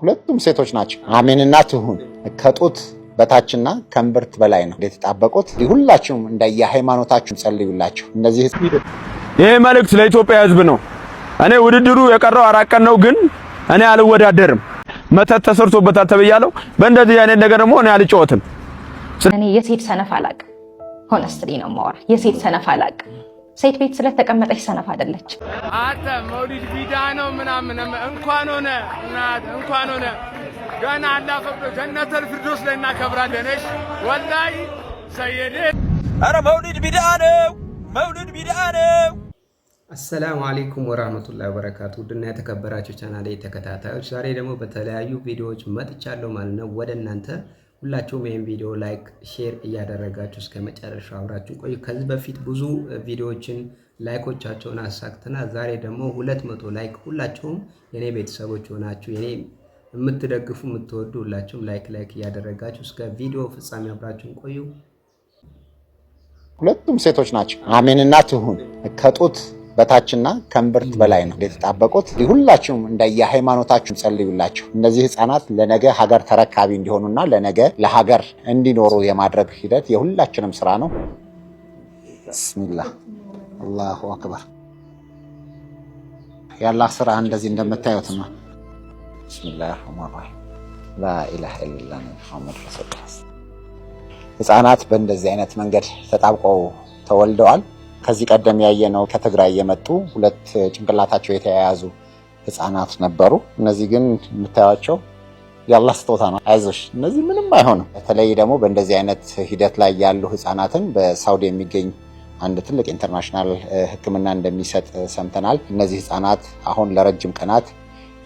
ሁለቱም ሴቶች ናቸው። አሜንና ትሁን ከጡት በታችና ከእምብርት በላይ ነው የተጣበቁት። ሁላችሁም እንደየሃይማኖታችሁ ጸልዩላችሁ። እነዚህ ይሄ መልእክት ለኢትዮጵያ ሕዝብ ነው። እኔ ውድድሩ የቀረው 4 ቀን ነው፣ ግን እኔ አልወዳደርም። መተት ተሰርቶበታል ተብያለሁ። በእንደዚህ አይነት ነገር ደግሞ እኔ አልጫወትም። እኔ የሴት ሰነፍ አላቅ ሆነስትሊ ነው ማወራ። የሴት ሰነፍ አላቅ ሴት ቤት ስለተቀመጠች ሰነፍ አይደለች። አተ መውሊድ ቢዳ ነው ምናምን እንኳን ሆነ ገና አላህ ፈቅዶ ጀነተል ፊርዶስ ላይ እናከብራለን። እሺ ወላሂ ሰይዴ አረ መውሊድ ቢዳ ነው። አሰላሙ አለይኩም ወራህመቱላሂ ወበረካቱ። ድና የተከበራችሁ ቻናሌ ተከታታዮች ዛሬ ደግሞ በተለያዩ ቪዲዮዎች መጥቻለሁ ማለት ነው ወደ እናንተ። ሁላችሁም ይሄን ቪዲዮ ላይክ ሼር እያደረጋችሁ እስከ መጨረሻው አብራችሁ ቆዩ። ከዚህ በፊት ብዙ ቪዲዮዎችን ላይኮቻቸውን አሳክተናል። ዛሬ ደግሞ 200 ላይክ ሁላችሁም የኔ ቤተሰቦች ሆናችሁ የኔ የምትደግፉ የምትወዱ ሁላችሁም ላይክ እያደረጋችሁ እስከ ቪዲዮ ፍጻሜ አብራችሁን ቆዩ። ሁለቱም ሴቶች ናቸው። አሜንና ትሁን ከጡት በታችና ከእምብርት በላይ ነው የተጣበቁት። ሁላችሁም እንደየሃይማኖታችሁ ጸልዩላችሁ። እነዚህ ህፃናት ለነገ ሀገር ተረካቢ እንዲሆኑና ለነገ ለሀገር እንዲኖሩ የማድረግ ሂደት የሁላችንም ስራ ነው። ቢስሚላህ አላሁ አክበር። የአላህ ስራ እንደዚህ እንደምታዩት ነው። ቢስሚላህ ረህማን ረሂም ላ ኢላሃ ኢለላህ ሙሐመድ ረሱሉላህ። ህፃናት በእንደዚህ አይነት መንገድ ተጣብቀው ተወልደዋል። ከዚህ ቀደም ያየነው ከትግራይ የመጡ 2 ጭንቅላታቸው የተያያዙ ህፃናት ነበሩ። እነዚህ ግን የምታዩቸው የአላህ ስጦታ ነው። አይዞሽ እነዚህ ምንም አይሆንም። በተለይ ደግሞ በእንደዚህ አይነት ሂደት ላይ ያሉ ህፃናትን በሳውዲ የሚገኝ አንድ ትልቅ ኢንተርናሽናል ሕክምና እንደሚሰጥ ሰምተናል። እነዚህ ህፃናት አሁን ለረጅም ቀናት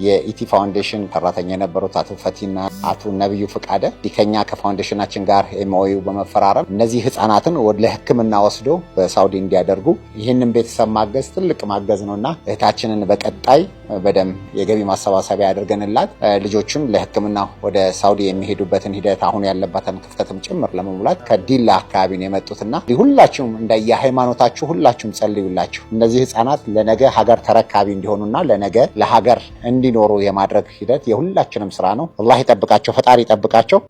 የኢቲ ፋውንዴሽን ሰራተኛ የነበሩት አቶ ፈቲና አቶ ነብዩ ፍቃደ ከኛ ከፋውንዴሽናችን ጋር ኤምኦዩ በመፈራረም እነዚህ ህፃናትን ወደ ሕክምና ወስዶ በሳውዲ እንዲያደርጉ ይህንን ቤተሰብ ማገዝ ትልቅ ማገዝ ነውና እህታችንን በቀጣይ በደም የገቢ ማሰባሰቢያ ያደርገንላት ልጆቹን ለሕክምና ወደ ሳውዲ የሚሄዱበትን ሂደት አሁን ያለባትን ክፍተትም ጭምር ለመሙላት ከዲላ አካባቢ ነው የመጡትና ሁላችሁም እንደየሃይማኖታችሁ ሁላችሁም ጸልዩላችሁ። እነዚህ ህፃናት ለነገ ሀገር ተረካቢ እንዲሆኑና ለነገ ለሀገር እንዲኖሩ የማድረግ ሂደት የሁላችንም ስራ ነው። አላህ ይጠብቃቸው፣ ፈጣሪ ይጠብቃቸው።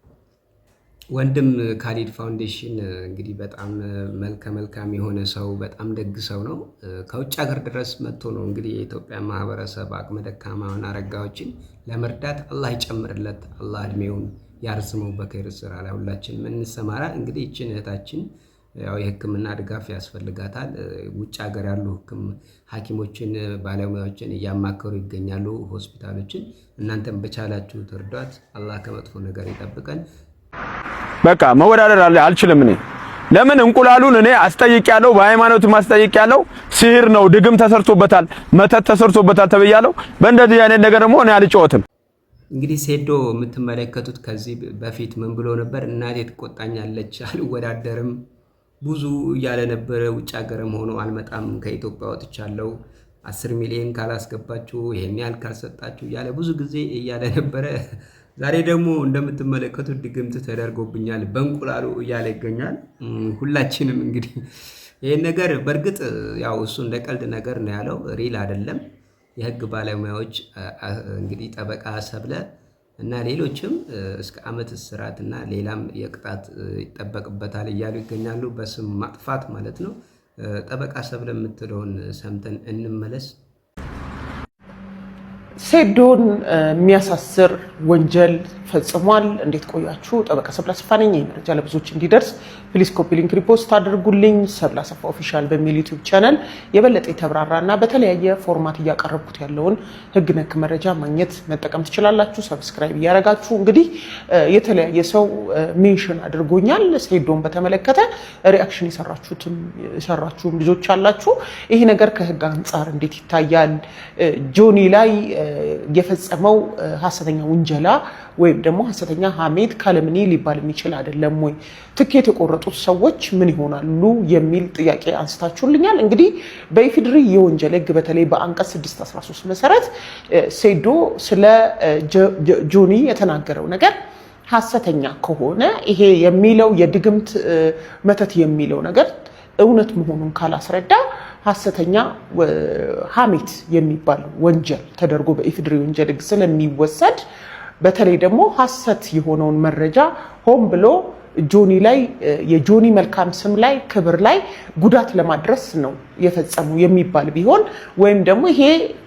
ወንድም ካሊድ ፋውንዴሽን እንግዲህ በጣም መልካም የሆነ ሰው በጣም ደግ ሰው ነው። ከውጭ ሀገር ድረስ መጥቶ ነው እንግዲህ የኢትዮጵያ ማህበረሰብ አቅመ ደካማውን አረጋዎችን ለመርዳት አላህ ይጨምርለት፣ አላህ እድሜውን ያርዝመው በኸይር ስራ ላይ ሁላችንም እንሰማራ። እንግዲህ እቺን እህታችን ያው የህክምና ድጋፍ ያስፈልጋታል። ውጭ ሀገር ያሉ ሐኪሞችን ባለሙያዎችን እያማከሩ ይገኛሉ ሆስፒታሎችን። እናንተም በቻላችሁ ትርዷት። አላህ ከመጥፎ ነገር ይጠብቀን። በቃ መወዳደር አልችልም። እኔ ለምን እንቁላሉን እኔ አስጠይቄያለሁ፣ በሃይማኖት ማስጠይቄያለሁ። ሲህር ነው፣ ድግም ተሰርቶበታል፣ መተት ተሰርቶበታል ተብያለሁ። በእንደዚህ አይነት ነገር ደግሞ እኔ አልጫወትም። እንግዲህ ሴዶ የምትመለከቱት ከዚህ በፊት ምን ብሎ ነበር? እናቴ ትቆጣኛለች፣ አልወዳደርም ብዙ እያለ ነበረ። ውጭ ሀገርም ሆኖ አልመጣም፣ ከኢትዮጵያ ወጥቻለሁ፣ 10 ሚሊዮን ካላስገባችሁ ይሄን ያህል ካልሰጣችሁ እያለ ብዙ ጊዜ እያለ ነበረ። ዛሬ ደግሞ እንደምትመለከቱት ድግምት ተደርጎብኛል በእንቁላሉ እያለ ይገኛል። ሁላችንም እንግዲህ ይሄን ነገር በእርግጥ ያው እሱ እንደ ቀልድ ነገር ነው ያለው፣ ሪል አይደለም። የህግ ባለሙያዎች እንግዲህ ጠበቃ ሰብለ እና ሌሎችም እስከ ዓመት እስራትና ሌላም የቅጣት ይጠበቅበታል እያሉ ይገኛሉ። በስም ማጥፋት ማለት ነው። ጠበቃ ሰብለ የምትለውን ሰምተን እንመለስ። ሴዶን የሚያሳስር ወንጀል ፈጽሟል። እንዴት ቆያችሁ? ጠበቃ ሰብለ አሰፋ ነኝ። ይህ መረጃ ለብዙዎች እንዲደርስ ፕሊስ ኮፒ ሊንክ ሪፖስት አድርጉልኝ። ሰብለ አሰፋ ኦፊሻል በሚል ዩቲዩብ ቻናል የበለጠ የተብራራና በተለያየ ፎርማት እያቀረብኩት ያለውን ህግ ነክ መረጃ ማግኘት መጠቀም ትችላላችሁ። ሰብስክራይብ እያደረጋችሁ እንግዲህ የተለያየ ሰው ሜንሽን አድርጎኛል። ሴዶን በተመለከተ ሪአክሽን የሰራችሁም ልጆች አላችሁ። ይሄ ነገር ከህግ አንጻር እንዴት ይታያል? ጆኒ ላይ የፈጸመው ሐሰተኛ ውንጀላ ወይም ደግሞ ሐሰተኛ ሐሜት ካለምኔ ሊባል የሚችል አይደለም ወይ? ትኬት የቆረጡት ሰዎች ምን ይሆናሉ የሚል ጥያቄ አንስታችሁልኛል። እንግዲህ በኢፌዴሪ የወንጀል ህግ በተለይ በአንቀጽ 613 መሰረት ሴዶ ስለ ጆኒ የተናገረው ነገር ሐሰተኛ ከሆነ ይሄ የሚለው የድግምት መተት የሚለው ነገር እውነት መሆኑን ካላስረዳ ሐሰተኛ ሐሜት የሚባል ወንጀል ተደርጎ በኢፌዴሪ ወንጀል ህግ ስለሚወሰድ በተለይ ደግሞ ሐሰት የሆነውን መረጃ ሆን ብሎ ጆኒ ላይ የጆኒ መልካም ስም ላይ ክብር ላይ ጉዳት ለማድረስ ነው የፈጸሙ የሚባል ቢሆን ወይም ደግሞ ይሄ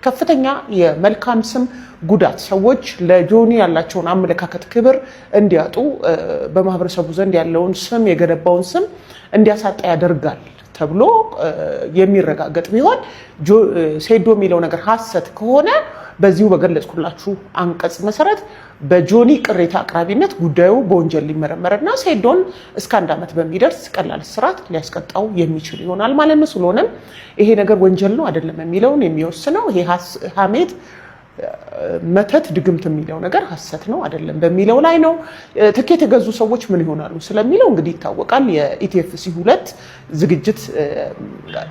ከፍተኛ የመልካም ስም ጉዳት ሰዎች ለጆኒ ያላቸውን አመለካከት ክብር እንዲያጡ በማህበረሰቡ ዘንድ ያለውን ስም የገነባውን ስም እንዲያሳጣ ያደርጋል ተብሎ የሚረጋገጥ ቢሆን ሴዶ የሚለው ነገር ሐሰት ከሆነ በዚሁ በገለጽኩላችሁ አንቀጽ መሰረት በጆኒ ቅሬታ አቅራቢነት ጉዳዩ በወንጀል ሊመረመርና ሴዶን እስከ 1 ዓመት በሚደርስ ቀላል እስራት ሊያስቀጣው የሚችል ይሆናል ማለት ነው። ስለሆነም ይሄ ነገር ወንጀል ነው አይደለም የሚለውን የሚወስነው ይሄ ሐሜት መተት ድግምት የሚለው ነገር ሐሰት ነው አይደለም በሚለው ላይ ነው። ትኬት የገዙ ሰዎች ምን ይሆናሉ ስለሚለው እንግዲህ ይታወቃል። የኢቲኤፍሲ 2 ዝግጅት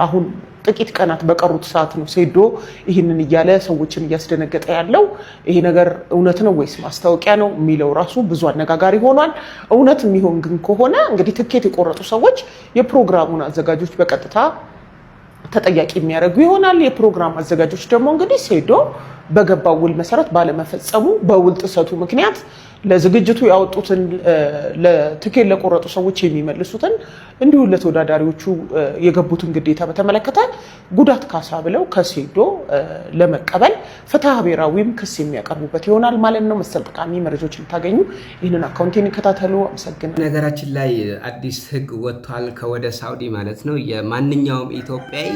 አሁን ጥቂት ቀናት በቀሩት ሰዓት ነው ሴዶ ይህንን እያለ ሰዎችን እያስደነገጠ ያለው። ይሄ ነገር እውነት ነው ወይስ ማስታወቂያ ነው የሚለው ራሱ ብዙ አነጋጋሪ ሆኗል። እውነት የሚሆን ግን ከሆነ እንግዲህ ትኬት የቆረጡ ሰዎች የፕሮግራሙን አዘጋጆች በቀጥታ ተጠያቂ የሚያደርጉ ይሆናል። የፕሮግራም አዘጋጆች ደግሞ እንግዲህ ሴዶ በገባው ውል መሰረት ባለመፈጸሙ በውል ጥሰቱ ምክንያት ለዝግጅቱ ያወጡትን ለትኬት ለቆረጡ ሰዎች የሚመልሱትን እንዲሁ ለተወዳዳሪዎቹ የገቡትን ግዴታ በተመለከተ ጉዳት ካሳ ብለው ከሴዶ ለመቀበል ፍትሐ ብሔራዊም ክስ የሚያቀርቡበት ይሆናል ማለት ነው። መሰል ጠቃሚ መረጃዎች ልታገኙ ይህንን አካውንቴን ይከታተሉ። አመሰግናለሁ። ነገራችን ላይ አዲስ ህግ ወጥቷል ከወደ ሳውዲ ማለት ነው። የማንኛውም ኢትዮጵያዊ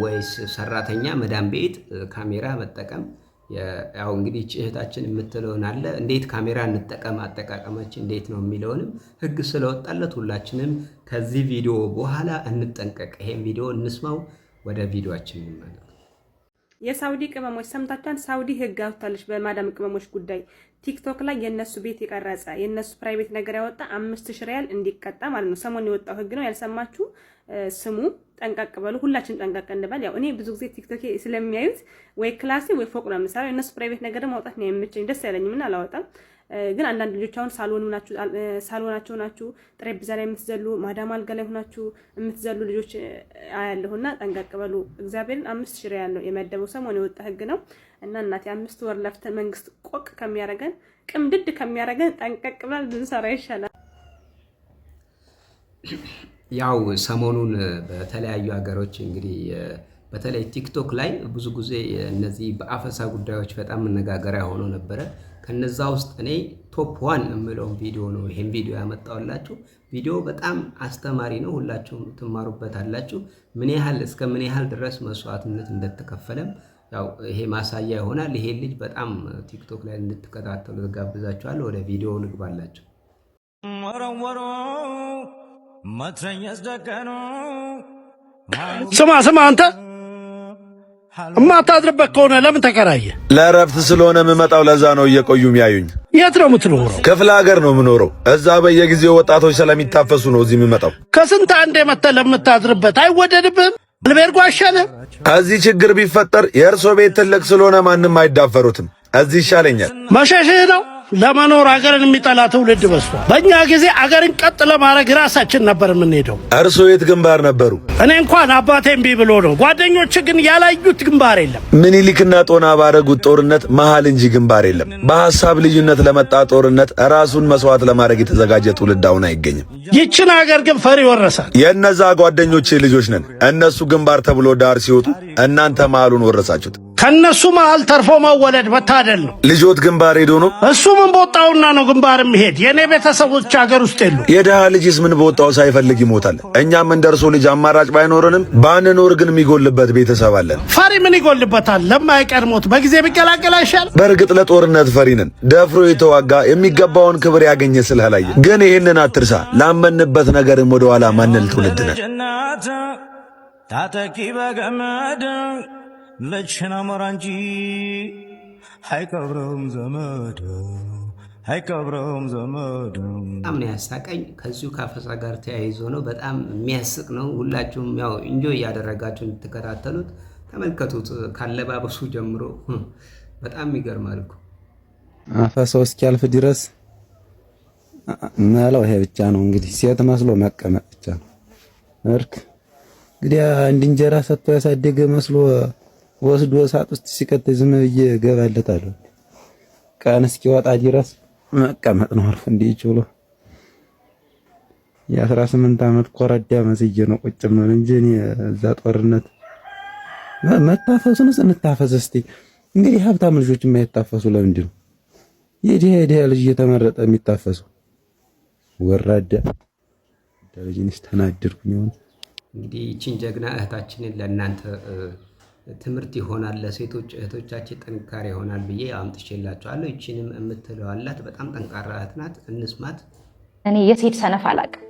ወይስ ሰራተኛ መዳም ቤት ካሜራ መጠቀም ያው እንግዲህ እህታችን የምትለውን አለ እንዴት ካሜራ እንጠቀም አጠቃቀማችን እንዴት ነው የሚለውንም ህግ ስለወጣለት ሁላችንም ከዚህ ቪዲዮ በኋላ እንጠንቀቅ። ይሄን ቪዲዮ እንስማው። ወደ ቪዲዮአችን እንመለስ። የሳውዲ ቅመሞች ሰምታችኋል። ሳውዲ ህግ አውጥታለች በማዳም ቅመሞች ጉዳይ። ቲክቶክ ላይ የነሱ ቤት የቀረጸ የነሱ ፕራይቬት ነገር ያወጣ 5000 ሪያል እንዲቀጣ ማለት ነው። ሰሞኑን የወጣው ህግ ነው። ያልሰማችሁ ስሙ። ጠንቀቅ በሉ። ሁላችን ጠንቀቅ እንበል። ያው እኔ ብዙ ጊዜ ቲክቶክ ስለሚያዩት ወይ ክላሴ ወይ ፎቅ ነው የምሰራው። የነሱ ፕራይቬት ነገር ማውጣት ነው የምችኝ። ደስ ያለኝም እና አላወጣም። ግን አንዳንድ ልጆች አሁን ሳሎናቸው ናችሁ ጠረጴዛ ላይ የምትዘሉ ማዳም አልጋ ላይ ሆናችሁ የምትዘሉ ልጆች አያለሁና ጠንቀቅ በሉ። እግዚአብሔርን 5000 ሪያል ነው የመደበው። ሰሞኑን የወጣ ህግ ነው እና እናቴ 5 ወር ለፍተን መንግስት ቆቅ ከሚያረገን ቅምድድ ከሚያረገን ጠንቀቅ ብለን ብንሰራ ይሻላል። ያው ሰሞኑን በተለያዩ ሀገሮች እንግዲህ በተለይ ቲክቶክ ላይ ብዙ ጊዜ እነዚህ በአፈሳ ጉዳዮች በጣም መነጋገሪያ ሆኖ ነበረ። ከነዛ ውስጥ እኔ ቶፕ 1 የምለው ቪዲዮ ነው ይሄን ቪዲዮ ያመጣውላችሁ። ቪዲዮ በጣም አስተማሪ ነው። ሁላችሁም ትማሩበታላችሁ። ምን ያህል ድረስ መስዋዕትነት እንደተከፈለም ያው ይሄ ማሳያ ይሆናል። ይሄ ልጅ በጣም ቲክቶክ ላይ እንድትከታተሉ ጋብዛችኋለሁ። ወደ ቪዲዮ ንግባላችሁ። ስማ አንተ እማታድርበት ከሆነ ለምን ተከራየ? ለእረፍት ስለሆነ የምመጣው ለዛ ነው እየቆዩ የሚያዩኝ። የት ነው የምትኖረው? ክፍለ ሀገር ነው የምኖረው። እዛ በየጊዜው ወጣቶች ስለሚታፈሱ ነው እዚህ የምመጣው። ከስንት አንዴ መተህ ለምታድርበት አይወደድብህም? አልቤርጎ አይሻልም? እዚህ ችግር ቢፈጠር የእርሶ ቤት ትልቅ ስለሆነ ማንም አይዳፈሩትም። እዚህ ይሻለኛል። መሸሽህ ነው። ለመኖር አገርን የሚጠላ ትውልድ በዝቷል። በእኛ ጊዜ አገርን ቀጥ ለማድረግ ራሳችን ነበር የምንሄደው። እርሶ የት ግንባር ነበሩ? እኔ እንኳን አባቴ እምቢ ብሎ ነው። ጓደኞች ግን ያላዩት ግንባር የለም። ምኒልክና ጦና ባረጉት ጦርነት መሃል እንጂ ግንባር የለም። በሐሳብ ልዩነት ለመጣ ጦርነት ራሱን መስዋዕት ለማድረግ የተዘጋጀ ትውልድ አሁን አይገኝም። ይችን አገር ግን ፈሪ ወረሳል። የእነዛ ጓደኞቼ ልጆች ነን። እነሱ ግንባር ተብሎ ዳር ሲወጡ እናንተ መሃሉን ወረሳችሁት። ከነሱ መሃል ተርፎ መወለድ መታደል ነው። ልጆት ግንባር ሄዶ ነው? እሱ ምን በወጣውና ነው ግንባር የሚሄድ? የኔ ቤተሰቦች ሀገር ውስጥ የሉ። የድሃ ልጅስ ምን በወጣው ሳይፈልግ ይሞታል። እኛም እንደርሶ ልጅ አማራጭ ባይኖርንም ባንኖር ግን የሚጎልበት ቤተሰብ አለን። ፈሪ ምን ይጎልበታል? ለማይቀር ሞት በጊዜ ቢቀላቀል አይሻል? በእርግጥ ለጦርነት ፈሪ ነን። ደፍሮ የተዋጋ የሚገባውን ክብር ያገኘ ስላላየ። ግን ይህንን አትርሳ። ላመንበት ነገርም ወደ ኋላ ማንል ትውልድ ነን። ታጠቂ በገመድ ለችና መራንጂ አይቀብረውም ዘመድ አይቀብረውም ዘመድ። በጣም ነው ያሳቀኝ። ከዚሁ ካፈሳ ጋር ተያይዞ ነው። በጣም የሚያስቅ ነው። ሁላችሁም ያው ኢንጆይ ያደረጋችሁ እንድትከታተሉት ተመልከቱት። ካለባበሱ ጀምሮ በጣም ይገርማል እኮ። አፈሳው እስኪያልፍ ድረስ መላው ይሄ ብቻ ነው እንግዲህ። ሴት መስሎ መቀመጥ ብቻ ነው። እንግዲህ አንድ እንጀራ ሰጥቶ ያሳደገ መስሎ ወስዶ ሳጥ ውስጥ ሲከት ዝም ብዬ ገባለታለሁ። ቀን እስኪወጣ ድረስ መቀመጥ ነው አርፎ እንዲችሉ። የ18 ዓመት ኮረዳ መስዬ ነው ቁጭ ምን እንጂ እኔ እዛ ጦርነት መታፈሱንስ እንታፈስ እስቲ። እንግዲህ ሀብታም ልጆች የማይታፈሱ ለምንድን ነው? የድሃ ልጅ እየተመረጠ የሚታፈሱ? ወራዳ ደረጃንስ ተናደድኩኝ። እንግዲህ ይህችን ጀግና እህታችንን ለእናንተ ትምህርት ይሆናል፣ ለሴቶች እህቶቻችን ጥንካሬ ይሆናል ብዬ አምጥቼላችኋለሁ። ይህችንም የምትለው አላት። በጣም ጠንካራ እህት ናት። እንስማት። እኔ የሴት ሰነፍ አላቅም።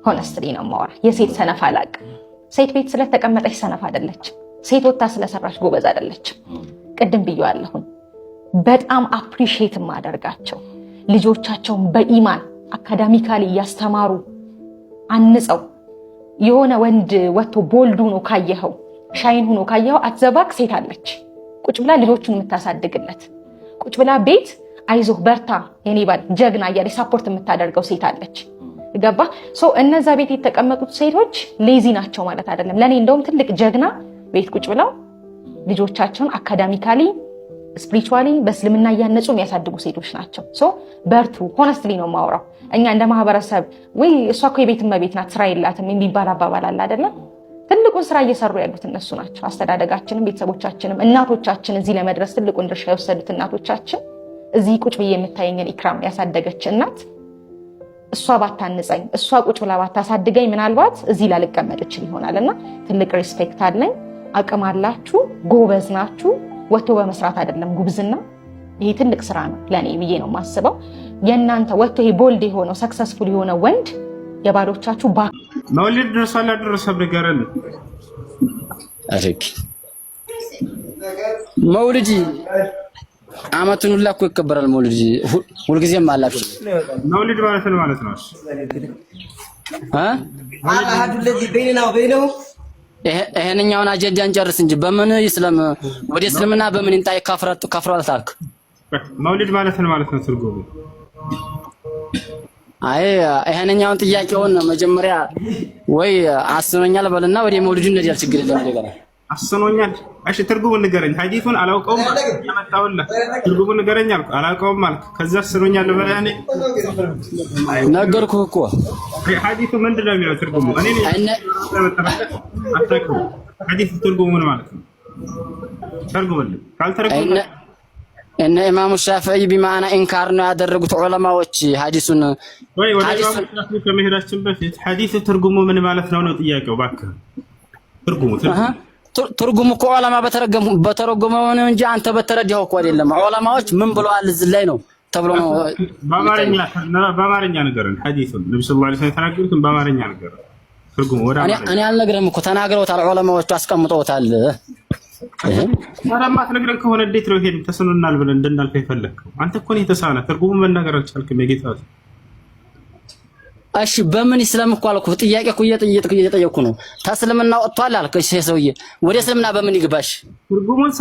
ሆነስትሊ ነው የማወራ። የሴት ሰነፍ አላቅም። ሴት ቤት ስለተቀመጠች ሰነፍ አይደለች። ሴት ወጣ ስለሰራች ጎበዝ አይደለች። ቅድም ብዬዋለሁኝ። በጣም አፕሪሺየት ማደርጋቸው ልጆቻቸውን በኢማን አካዳሚካሊ እያስተማሩ አንጸው የሆነ ወንድ ወጥቶ ቦልድ ሆኖ ካየኸው ሻይን ሆኖ ካየኸው አትዘባክ ሴት አለች። ቁጭ ብላ ልጆቹን የምታሳድግለት ቁጭ ብላ ቤት አይዞህ በርታ የኔ ባል ጀግና እያለች ሳፖርት የምታደርገው ሴት አለች። ገባ? እነዛ ቤት የተቀመጡት ሴቶች ሌዚ ናቸው ማለት አይደለም። ለኔ እንደውም ትልቅ ጀግና ቤት ቁጭ ብለው ልጆቻቸውን አካዳሚካሊ ስፒሪቹዋሊ በእስልምና እያነጹ የሚያሳድጉ ሴቶች ናቸው። በርቱ። ሆነስትሊ ነው የማወራው። እኛ እንደ ማህበረሰብ ወይ እሷ እኮ የቤት እመቤት ናት ስራ የላትም የሚባል አባባል አለ አይደለም? ትልቁን ስራ እየሰሩ ያሉት እነሱ ናቸው። አስተዳደጋችንም ቤተሰቦቻችንም እናቶቻችን እዚህ ለመድረስ ትልቁን ድርሻ የወሰዱት እናቶቻችን። እዚህ ቁጭ ብዬ የምታየኝን ኢክራም ያሳደገች እናት እሷ ባታንጸኝ እሷ ቁጭ ብላ ባታሳድገኝ ምናልባት እዚህ ላልቀመጥ እችል ይሆናልና ትልቅ ሪስፔክት አለኝ። አቅም አላችሁ፣ ጎበዝ ናችሁ። ወጥቶ በመስራት አይደለም ጉብዝና። ይሄ ትልቅ ስራ ነው ለኔ ብዬ ነው የማስበው። የእናንተ ወጥቶ ይሄ ቦልድ የሆነው ሰክሰስፉል የሆነ ወንድ የባሎቻችሁ መውሊድ ደርሷል አልደረሰም ንገረን። አረክ መውሊድ አመቱን ሁላ እኮ ይከበራል። መውሊድ ሁልጊዜም አላችሁ። መውሊድ ማለት ነው አሃዱ ለዚህ በይነና ወበይነው ይሄንኛውን አጀንዳ እንጨርስ እንጂ በምን እስላም ወደ እስልምና በምን እንጣይ ካፍራል ታልክ። መውሊድ ማለት ነው ትርጉሙ። አይ ይሄንኛውን ጥያቄውን መጀመሪያ ወይ አስኖኛል በልና ወደ መውሊድ እንደዚህ ችግር የለም ነገር አስኖኛል። እሺ ትርጉሙን ንገረኝ። ሐዲሱን አላውቀውም ያመጣውልህ ትርጉሙን ንገረኝ አልኩ። አላውቀውም አልክ። ከዛ አስኖኛል በለኔ ነገርኩህ እኮ። ሐዲሱ ምንድነው የሚለው ትርጉሙ? እኔ አታውቅም። ሐዲሱ ትርጉሙ ምን ማለት ነው? ተርጉምልኝ። ካልተረጎመ እነ ኢማሙ ሻፊዒ ቢማዕና ኢንካር ነው ያደረጉት ዑለማዎች ሐዲሱን። ወይ ወደ ኢማሙ ሻፊዒ ከመሄዳችን በፊት ሐዲሱ ትርጉሙ ምን ማለት ነው ጥያቄው? እባክህ ትርጉሙ እኮ ዑለማ በተረጎመው ነው እንጂ አንተ በተረዳኸው እኮ አይደለም። ዑለማዎች ምን ብለዋል እዚህ ላይ ነው ተብሎ ነው። በአማርኛ ነገርን ሐዲሱን ነብዩ ሰለላሁ ዐለይሂ ወሰለም ተናገሩትን በአማርኛ ነገርን ትርጉሙ ወደ አማርኛ እኔ አልነግርህም እኮ ተናግረውታል። ዑለማዎቹ አስቀምጠውታል። ታዲያ ትነግረን ከሆነ እንዴት ነው ይሄን ተስኖናል ብለን እንድናልፍ የፈለግከው? አንተ እኮ ነው የተሳነ ትርጉሙ መናገር አልቻልክም። የጌታ እሺ በምን እስላም እኮ አልኩህ። ጥያቄ እኮ እየጠየቅኩ ነው። ተስልምና ወጥቷል አልክ። እሺ ሰውዬ ወደ እስልምና በምን ይግባሽ? ትርጉሙን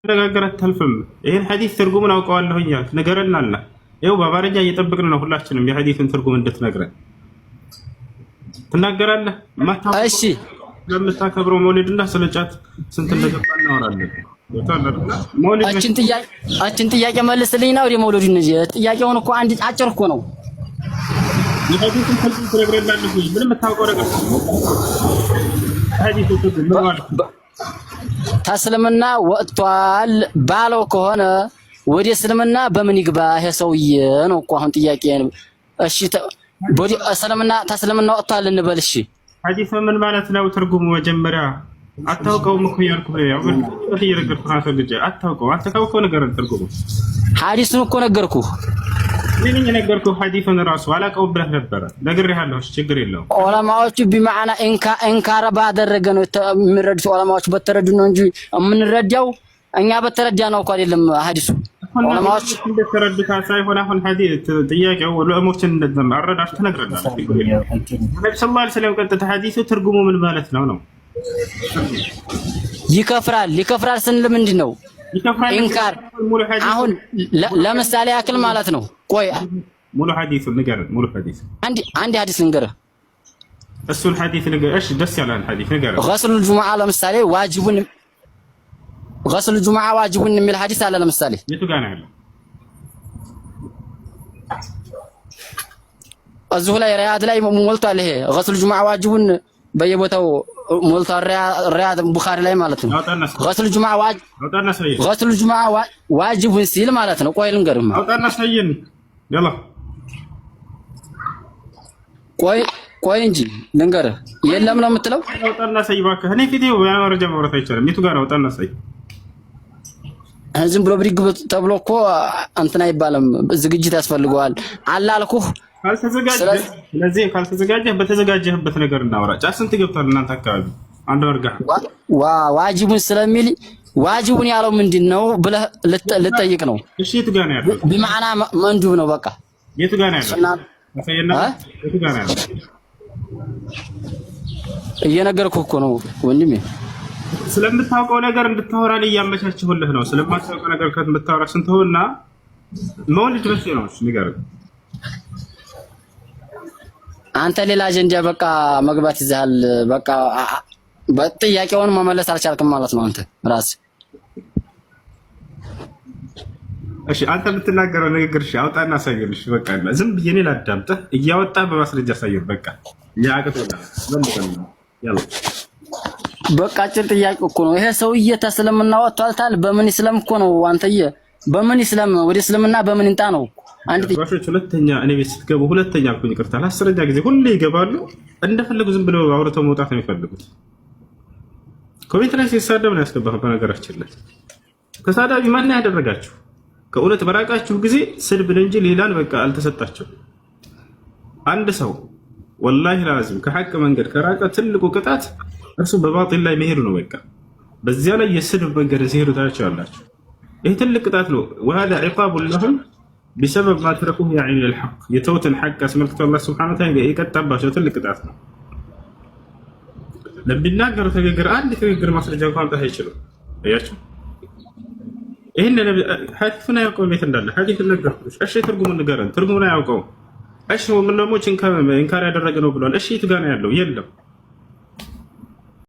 ሳትነጋገር አታልፍም። ይሄን ሐዲስ ትርጉሙን አውቀዋለሁ እያልክ ንገረን አለ። ይኸው በአማርኛ እየጠበቅን ነው ሁላችንም የሐዲሱን ትርጉም እንድትነግረን። ትናገራለህ። እሺ ለምታከብረው መውሊድና ስለጫት ስንት እንደገባ እናወራለን። አችን ጥያቄ መልስልኝና ወደ መውሊድ እንጂ ጥያቄውን እኮ አንድ አጭር እኮ ነው። የሐዲሱን ትርጉም ትነግረናለህ። ምንም የምታውቀው ነገር ሐዲሱ ትርጉም ምን ማለት ነው? ተስልምና ወጥቷል ባለው ከሆነ ወደ እስልምና በምን ይግባ ይሄ ሰውዬ ነው እኮ አሁን ጥያቄ ነው። እሺ ወደ እስልምና ተስልምና ወጥቷል እንበል። እሺ ሐዲሱ ምን ማለት ነው? ትርጉሙ መጀመሪያ አታውቀውም እኮ ያልኩህ ነው። ያው እየነገርኩህ ነው። አሰግጄ አታውቀው። አንተ ካውቀው ንገረን ትርጉሙ። ሐዲሱን እኮ ነገርኩህ። ምን የነገርኩህ ሐዲሱን ራሱ አላውቀውም ብለህ ነበረ። ነግሬሃለሁ። ችግር የለውም። ዑለማዎቹ ቢማዕና ኢንካር ባደረገ ነው የሚረዱት። ዑለማዎቹ በተረዱ ነው እንጂ የምንረዳው እኛ በተረዳ ነው እኮ አይደለም። ሐዲሱ ዑለማዎች እንደተረዱት ሳይሆን አሁን ሐዲስ ጥያቄው ዑለሞችን እንደማረዳት ተነግረናል። ነብዩ ሰለላሁ ዐለይሂ ወሰለም ቀጥታ ሐዲሱ ትርጉሙ ምን ማለት ነው ነው? ይከፍራል ስንል ምንድን ነው? ኢንካር አሁን ለምሳሌ ያክል ማለት ነው። ቆይ ሙሉ ሐዲሱ ንገረን። ሙሉ ሐዲሱ አንድ ሐዲስ ንገረህ። እሱን ሐዲስ ንገረህ። እሺ ደስ ያለህን ሐዲስ ንገረህ። ገስሉል ጁሙዓ ለምሳሌ ዋጅቡን ገስል ጁሙዓ ዋጅቡን የሚል ሐዲስ አለ። ለምሳሌ የቱ ጋር ነው ያለው? እዚሁ ላይ ሪያድ ላይ ሞልቷል። ይሄ ገስል ጁሙዓ ዋጅቡን በየቦታው ሞልቷል። ሪያድ ቡኻሪ ላይ ማለት ነው። ገስል ጁሙዓ ዋጅቡን ሲል ማለት ነው። ቆይ ልንገርህ፣ አውጣና ሳየን ያላ ቆይ እንጂ ልንገርህ። የለም ነው የምትለው? አውጣና ሳይ እባክህ። እኔ ፊቴው በመረጃ ማውራት አይቻልም። የቱ ጋር አውጣና ሳይ? ዝም ብሎ ብድግ ተብሎ እኮ እንትን አይባልም። ዝግጅት ያስፈልገዋል አላልኩህ? ስለዚህ ካልተዘጋጀህ በተዘጋጀህበት ነገር እናወራ። ጫት ስንት ገብቷል እናንተ አካባቢ? አንድ ወርጋ ዋጅቡን ስለሚል ዋጅቡን ያለው ምንድነው ብለህ ልጠይቅ ነው። እሺ የቱ ጋር ነው ያለው? በማዕና መንዱብ ነው በቃ። የቱ ጋር ነው ያለው? የቱ ጋር ነው ያለው? እየነገርኩህ እኮ ነው ወንድሜ። ስለምታውቀው ነገር እንድታወራ ላይ እያመቻችሁልህ ነው። ስለማታውቀው ነገር ከምታወራ ስንተውና መውሊድ መቼ ነው? እሺ ንገረኝ። አንተ ሌላ አጀንዳ በቃ መግባት ይዘሃል። በቃ በጥያቄውን መመለስ አልቻልክም ማለት ነው አንተ ራስህ። እሺ አንተ የምትናገረው ንግግር እሺ አውጣና አሳየን። እሺ በቃ ዝም ብዬ እኔ ላዳምጥህ፣ እያወጣህ በማስረጃ አሳየን። በቃ ያቀጥላ ያላ በቃ አጭር ጥያቄ እኮ ነው ይሄ። ሰውዬ ተስልምና ወጥቷል። በምን እስላም እኮ ነው አንተዬ? በምን እስላም ወደ እስልምና በምን እንጣ ነው? አንድ ጥያቄ። ሁለተኛ እኔ ቤት ስትገቡ ሁለተኛ አልኩኝ፣ ይቅርታ ለአስረኛ ጊዜ ሁሌ ይገባሉ። እንደፈለጉ ዝም ብለው አውርተው መውጣት ነው የሚፈልጉት። ኮሜንት ላይ ሲሳደብ ነው ያስገባው። በነገራችን ላይ ተሳዳቢ ማን ያደረጋችሁ? ከእውነት በራቃችሁ ጊዜ ስድብን እንጂ ሌላን በቃ አልተሰጣቸው። አንድ ሰው ወላሂ ላዚም ከሐቅ መንገድ ከራቀ ትልቁ ቅጣት እርሱ በባጢል ላይ መሄዱ ነው። በቃ በዚያ ላይ የስድብ መንገድ ሲሄዱ ታያቸዋላችሁ። ይህ ትልቅ ቅጣት ነው። وهذا عقاب لهم بسبب ما تركوه يعني الحق የተውትን ሐቅ አስመልክቶ አላህ ሱብሓነሁ ወተዓላ የቀጣባቸው ትልቅ ቅጣት ነው። ለሚናገሩት ንግግር አንድ ንግግር ማስረጃ እንኳን ማምጣት አይችሉም። አያችሁ ይሄን ሐዲሱን አያውቀውም የት እንዳለ ሐዲስ ነገርኩሽ። እሺ ትርጉሙን ንገረን። ትርጉሙን አያውቀውም። እሺ ምን ደግሞ ኢንካር ያደረገ ነው ብሏል። እሺ የቱ ጋር ነው ያለው? የለም